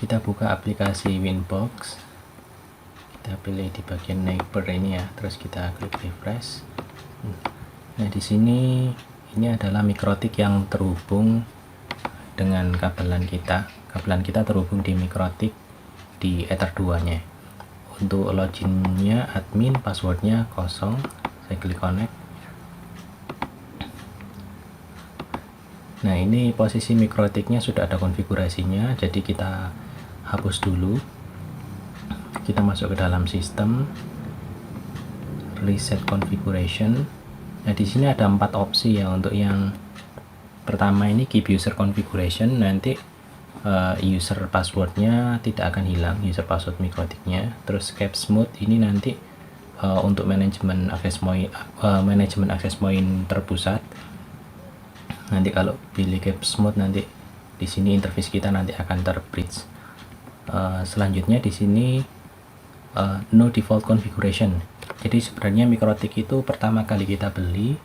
Kita buka aplikasi Winbox, kita pilih di bagian neighbor ini ya, terus kita klik refresh. Nah di sini ini adalah mikrotik yang terhubung dengan kabelan kita. Kabelan kita terhubung di mikrotik di Ether 2 nya. Untuk loginnya admin, passwordnya kosong. Saya klik connect. Nah ini posisi mikrotiknya sudah ada konfigurasinya, jadi kita hapus dulu. Kita masuk ke dalam sistem, reset configuration. Nah di sini ada 4 opsi ya. Untuk yang pertama ini keep user configuration, nanti user passwordnya tidak akan hilang, user password mikrotiknya. Terus caps mode ini nanti untuk manajemen akses point terpusat. Nanti kalau pilih caps mode, nanti di sini interface kita nanti akan terbridge. Selanjutnya di sini no default configuration. Jadi sebenarnya mikrotik itu pertama kali kita beli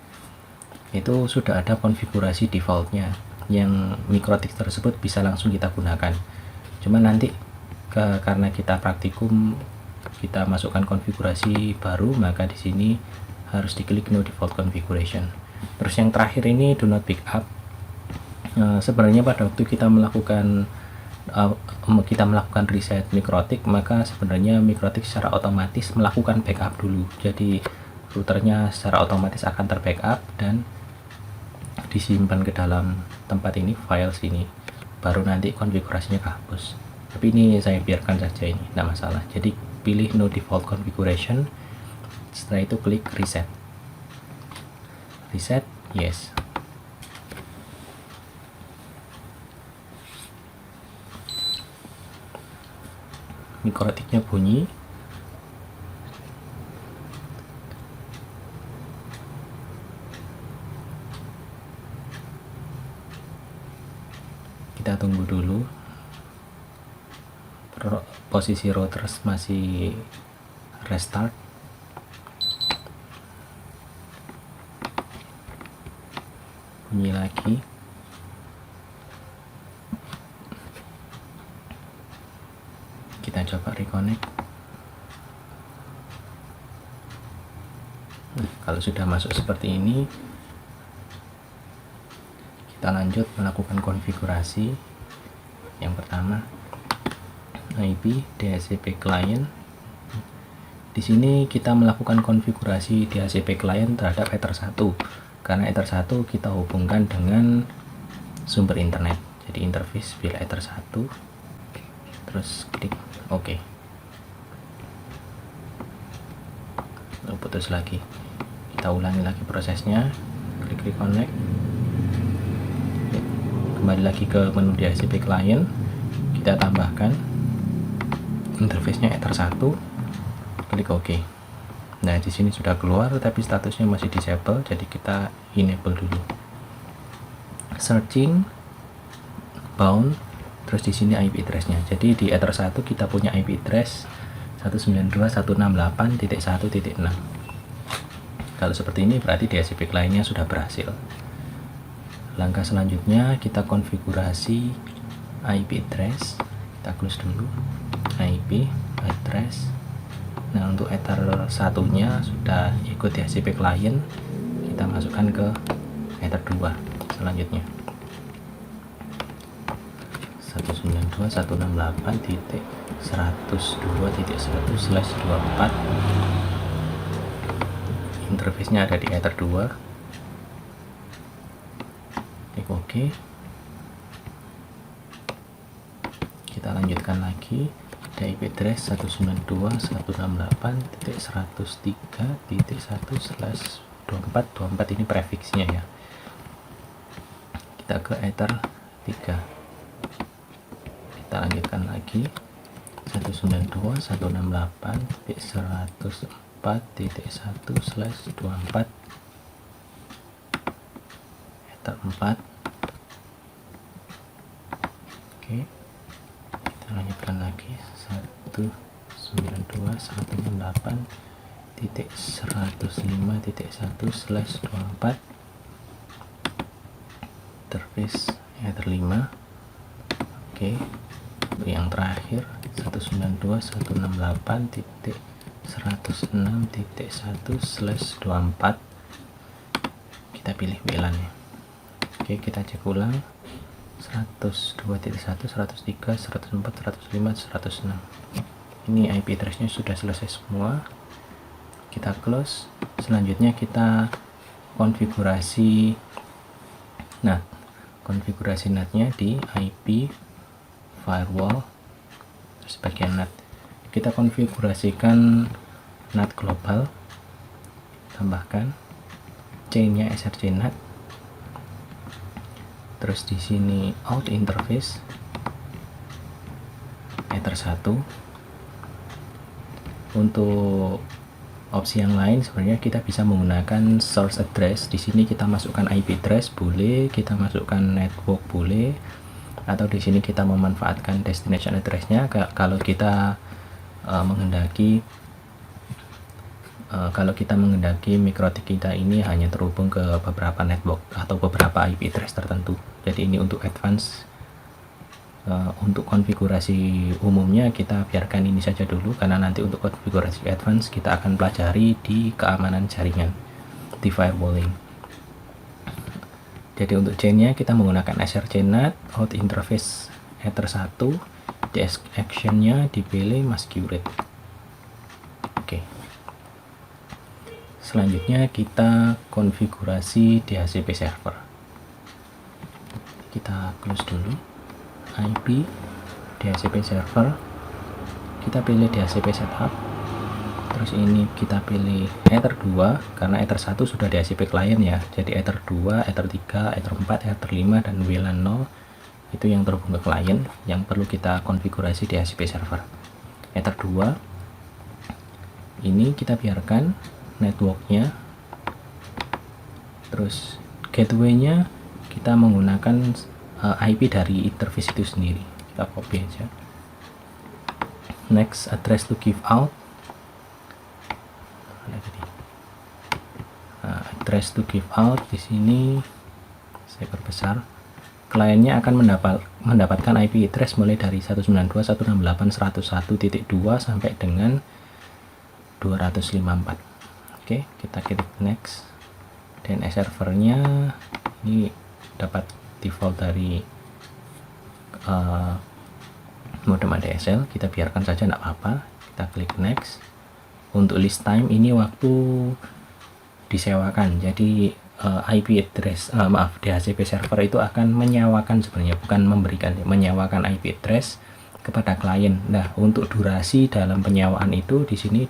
itu sudah ada konfigurasi defaultnya, yang mikrotik tersebut bisa langsung kita gunakan. Cuma nanti karena kita praktikum, kita masukkan konfigurasi baru, maka di sini harus diklik no default configuration. Terus yang terakhir ini do not pick up. Sebenarnya pada waktu kita melakukan reset mikrotik, maka sebenarnya mikrotik secara otomatis melakukan backup dulu. Jadi routernya secara otomatis akan terbackup dan disimpan ke dalam tempat ini, file sini, baru nanti konfigurasinya kehapus. Tapi ini saya biarkan saja, ini tidak masalah. Jadi pilih no default configuration, setelah itu klik reset. Yes. Mikrotiknya bunyi. Kita tunggu dulu. Posisi routers masih restart. Bunyi lagi. Kita coba reconnect. Nah, kalau sudah masuk seperti ini, kita lanjut melakukan konfigurasi. Yang pertama, IP DHCP client. Di sini kita melakukan konfigurasi DHCP client terhadap Ether 1, karena Ether 1 kita hubungkan dengan sumber internet. Jadi interface bila Ether 1, terus klik OK. Putus lagi. Kita ulangi lagi prosesnya. Klik reconnect. Kembali lagi ke menu DHCP client. Kita tambahkan interface-nya Ether 1. Klik OK. Nah, di sini sudah keluar tapi statusnya masih disable, jadi kita enable dulu. Searching bound. Terus di sini IP address-nya. Jadi di Ether 1 kita punya IP address 192.168.1.6. Kalau seperti ini berarti DHCP client-nya sudah berhasil. Langkah selanjutnya kita konfigurasi IP address. Kita close dulu. IP address. Nah, untuk Ether 1-nya sudah ikut DHCP client. Kita masukkan ke Ether 2 selanjutnya. 192.168.102.1/24. Interface-nya ada di Ether 2. Klik OK. Kita lanjutkan lagi. Ada IP address 192.168.103.1/24. Ini prefixnya ya. Kita ke Ether 3. Kita lanjutkan lagi 192.168.104.1/24 Ether 4. Oke, kita lanjutkan lagi 192.168.105.1/24 interface Ether 5. Oke, Untuk yang terakhir 192.168.106.1/24, kita pilih WLAN ya. Oke, kita cek ulang 102.1, 103, 104, 105, 106. Ini IP address-nya sudah selesai semua. Kita close. Selanjutnya kita konfigurasi NAT. Konfigurasi NAT-nya di IP firewall sebagian NAT. Kita konfigurasikan NAT global. Tambahkan chain-nya SRC NAT. Terus di sini out interface Ether 1. Untuk opsi yang lain sebenarnya kita bisa menggunakan source address. Di sini kita masukkan IP address boleh, kita masukkan network boleh, atau di sini kita memanfaatkan destination address-nya kalau kita menghendaki mikrotik kita ini hanya terhubung ke beberapa network atau beberapa IP address tertentu. Jadi ini untuk advance. Untuk konfigurasi umumnya kita biarkan ini saja dulu, karena nanti untuk konfigurasi advance kita akan pelajari di keamanan jaringan, di firewalling. Jadi untuk chainnya kita menggunakan SRC NAT, out interface Ether 1, di actionnya dipilih masquerade. Oke. Selanjutnya kita konfigurasi DHCP server. Kita close dulu. IP DHCP server, kita pilih DHCP setup. Terus ini kita pilih Ether 2 karena Ether 1 sudah DHCP client ya. Jadi Ether 2, Ether 3, Ether 4, Ether 5 dan WLAN 0 itu yang terhubung ke client yang perlu kita konfigurasi DHCP server. Ether 2 ini kita biarkan networknya. Terus gateway-nya kita menggunakan IP dari interface itu sendiri. Kita copy aja. Next, address to give out. Address to give out di sini saya perbesar. Kliennya akan mendapatkan IP address mulai dari 192.168.101.2 sampai dengan 254. Oke, kita klik next. DNS servernya ini dapat default dari modem ADSL, kita biarkan saja, tidak apa-apa. Kita klik next. Untuk list time ini waktu disewakan, jadi IP address DHCP server itu akan menyewakan, sebenarnya bukan memberikan, menyewakan IP address kepada klien. Nah, untuk durasi dalam penyewaan itu di sini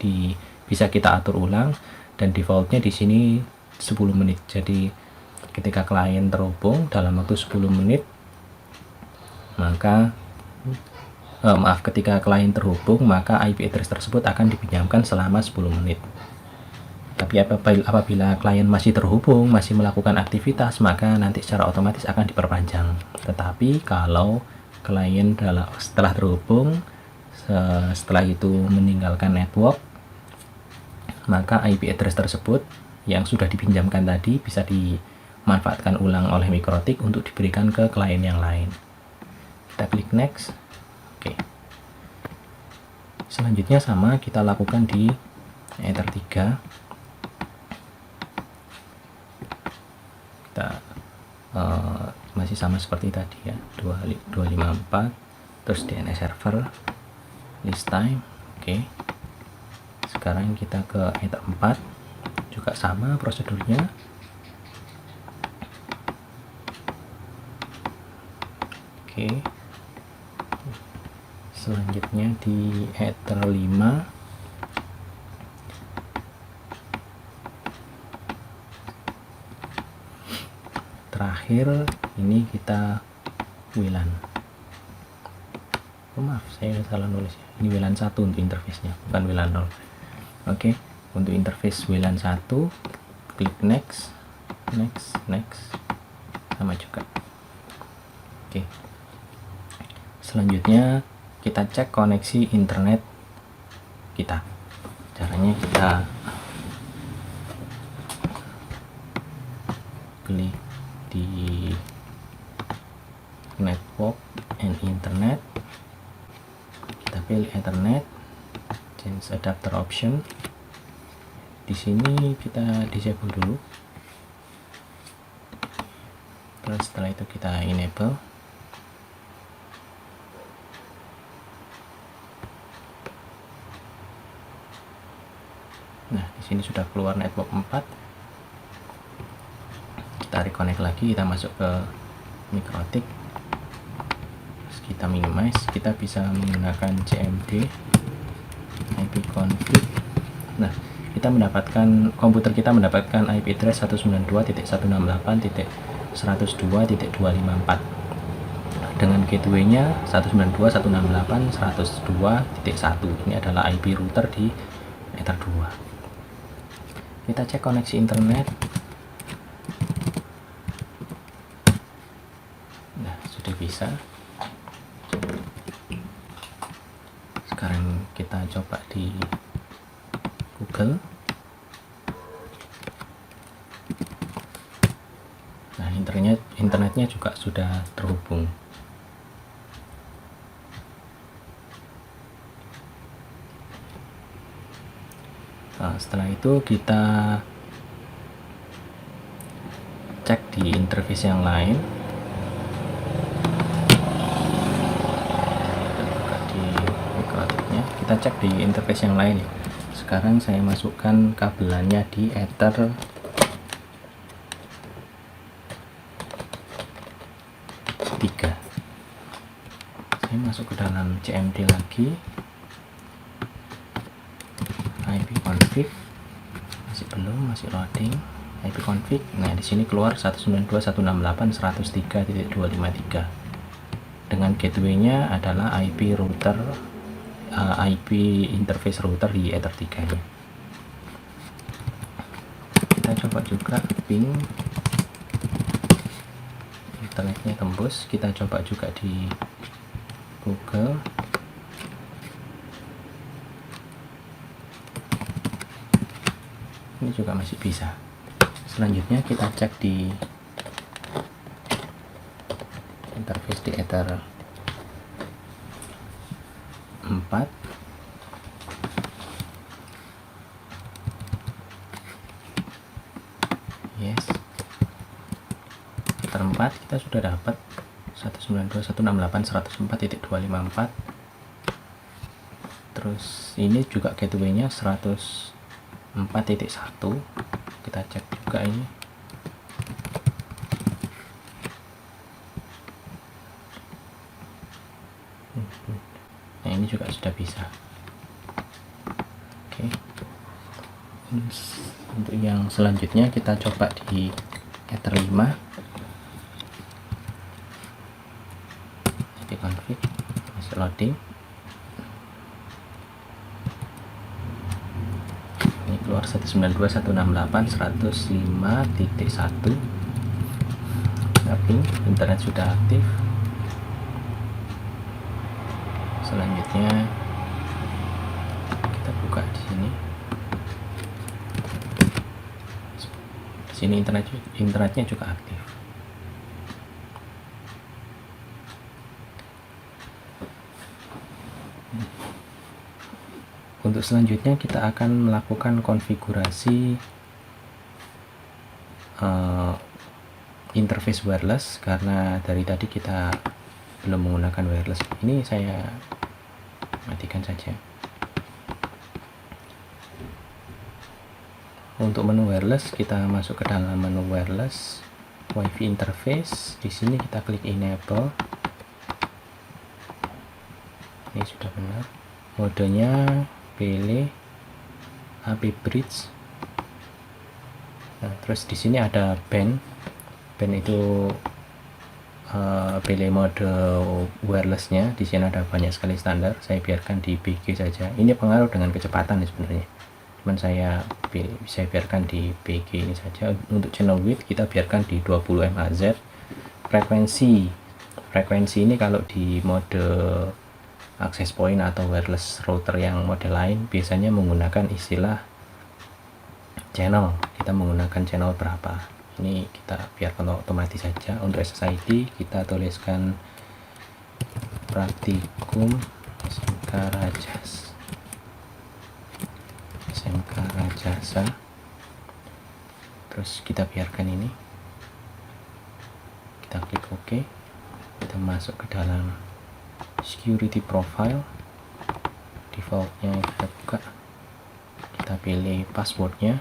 bisa kita atur ulang, dan defaultnya di sini 10 menit. Jadi ketika klien terhubung dalam waktu 10 menit, maka ketika klien terhubung maka IP address tersebut akan dipinjamkan selama 10 menit. Tapi apabila klien masih terhubung, masih melakukan aktivitas, maka nanti secara otomatis akan diperpanjang. Tetapi kalau klien setelah terhubung, setelah itu meninggalkan network, maka IP address tersebut yang sudah dipinjamkan tadi bisa dimanfaatkan ulang oleh mikrotik untuk diberikan ke klien yang lain. Kita klik next. Oke. Selanjutnya sama kita lakukan di Ether 3. Kita masih sama seperti tadi ya, 254, terus DNS server, list time. Oke. Sekarang kita ke Ether 4, juga sama prosedurnya. Oke. Selanjutnya di Ether 5, terakhir ini kita WLAN. Maaf, saya salah nulis ya. Ini WLAN 1 untuk interface-nya, bukan WLAN 0. Oke, untuk interface WLAN 1 klik next, sama juga. Oke. Selanjutnya kita cek koneksi internet kita. Caranya kita klik di network and internet, pilih Ethernet, change adapter option. Di sini kita disable dulu, terus setelah itu kita enable. Nah, di sini sudah keluar network 4. Kita reconnect lagi, kita masuk ke MikroTik, terus kita minimize. Kita bisa menggunakan cmd ipconfig. Nah, kita mendapatkan, komputer kita mendapatkan IP address 192.168.102.254 dengan gateway-nya 192.168.102.1. Ini adalah IP router di Ether 2. Kita cek koneksi internet. Nah, sudah bisa. Sekarang kita coba di Google. Nah, internetnya juga sudah terhubung. Nah, setelah itu kita cek di interface yang lain. Kita cek di interface yang lain ya. Sekarang saya masukkan kabelannya di Ether 3. Saya masuk ke dalam cmd lagi, ipconfig, masih loading, ipconfig. Nah, di sini keluar 192.168.103.253 dengan gateway-nya adalah IP router, IP interface router di Ether 3 ini. Kita coba juga ping, internetnya tembus. Kita coba juga di Google. Ini juga masih bisa. Selanjutnya kita cek di interface di Ether 4. Yes, Ether 4 kita sudah dapat 192.168.104.254. Terus ini juga gateway-nya 104.1. Kita cek juga ini. Nah, ini juga sudah bisa. Oke. Untuk yang selanjutnya kita coba di Ether 5. Config, masih loading. Ini keluar 192.168.105.1. Tapi internet sudah aktif. Selanjutnya kita buka di sini. Di sini internetnya juga aktif. Untuk selanjutnya kita akan melakukan konfigurasi interface wireless, karena dari tadi kita belum menggunakan wireless. Ini saya matikan saja. Untuk menu wireless, kita masuk ke dalam menu wireless, WiFi interface. Di sini kita klik enable. Ini sudah benar. Modenya pilih AP bridge. Nah, terus di sini ada band itu pilih mode wirelessnya. Di sini ada banyak sekali standar. Saya biarkan di BG saja. Ini pengaruh dengan kecepatan sebenarnya. Cuman saya biarkan di BG ini saja. Untuk channel width kita biarkan di 20 MHz. Frekuensi ini kalau di mode access point atau wireless router yang model lain biasanya menggunakan istilah channel. Kita menggunakan channel berapa. Ini kita biarkan otomatis saja. Untuk SSID kita tuliskan praktikum SMP SMK Rajasa. Terus kita biarkan ini, kita klik OK, kita masuk ke dalam security profile, defaultnya kita buka, kita pilih passwordnya,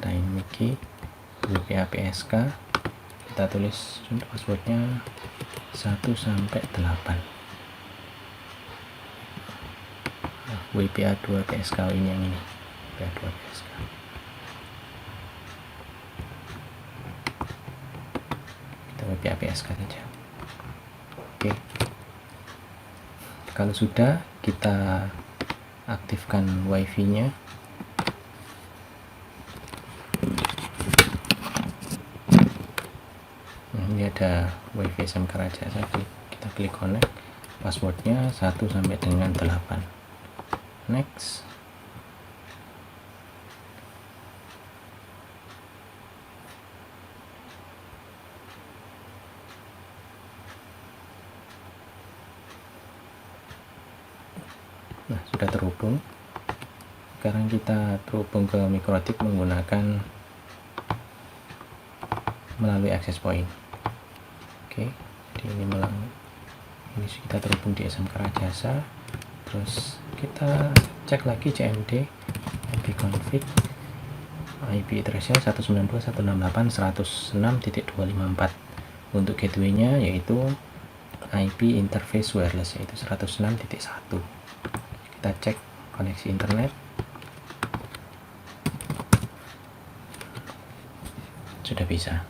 dynamic key WPA-PSK, kita tulis untuk passwordnya 1 sampai 8. WPA2 PSK ini, yang ini WPA2 PSK. Kita WPA PSK saja. Oke, kalau sudah, kita aktifkan wifi nya. Ini ada wifi SMK Rajasa, kita klik connect, passwordnya 1 sampai dengan 8. Next. Nah, sudah terhubung. Sekarang kita terhubung ke Mikrotik menggunakan melalui access point. Oke, jadi ini kita terhubung di SMK Rajasa. Terus kita cek lagi CMD ipconfig IP address-nya 192.168.106.254. Untuk gateway-nya yaitu IP interface wireless, yaitu 106.1. Kita cek koneksi internet. Sudah bisa.